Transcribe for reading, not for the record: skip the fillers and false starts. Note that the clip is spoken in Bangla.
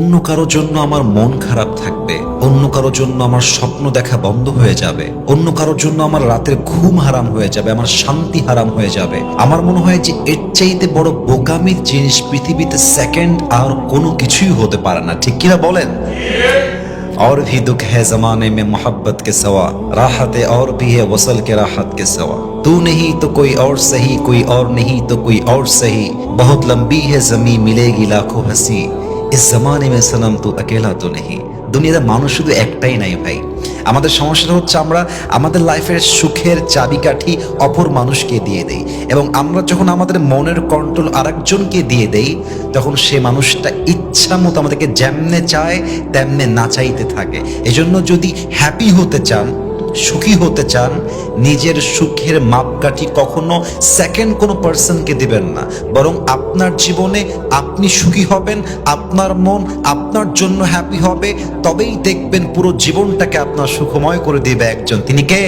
অন্য কারো জন্য আমার মন খারাপ থাকবে, অন্য কারো জন্য আমার স্বপ্ন দেখা বন্ধ হয়ে যাবে, অন্য কারোর জন্য আমার রাতের ঘুম হারাম হয়ে যাবে, আমার শান্তি হারাম হয়ে যাবে, আমার মনে হয় যে এর চাইতে বড় বোকামির জিনিস পৃথিবীতে সেকেন্ড আর কোনো কিছুই হতে পারে না। ঠিক কিনা বলেন? और भी दुख है जमाने में मोहब्बत के सवा, राहतें और भी है वसल के राहत के सवा, तू नहीं तो कोई और सही, कोई और नहीं तो कोई और सही, बहुत लंबी है जमी मिलेगी लाखों हंसी, इस जमाने में सनम तू अकेला तो नहीं। দুনিয়াতে মানুষ শুধু একটাই নাই ভাই। আমাদের সমস্যাটা হচ্ছে আমরা আমাদের লাইফের সুখের চাবিকাঠি অপর মানুষকে দিয়ে দেই, এবং আমরা যখন আমাদের মনের কন্ট্রোল আরেকজনকে দিয়ে দেই তখন সে মানুষটা ইচ্ছা মতো আমাদেরকে যেমনে চায় তেমনে নাচাইতে থাকে। এজন্য যদি হ্যাপি হতে চান, সুখী হতে চান, নিজের সুখের মাপকাঠি কখনো সেকেন্ড কোনো পার্সনকে দিবেন না, বরং আপনার জীবনে আপনি সুখী হবেন, আপনার মন আপনার জন্য হ্যাপি হবে, তবেই দেখবেন পুরো জীবনটাকে আপনার সুখময় করে দিবে একজন। তিনি কে?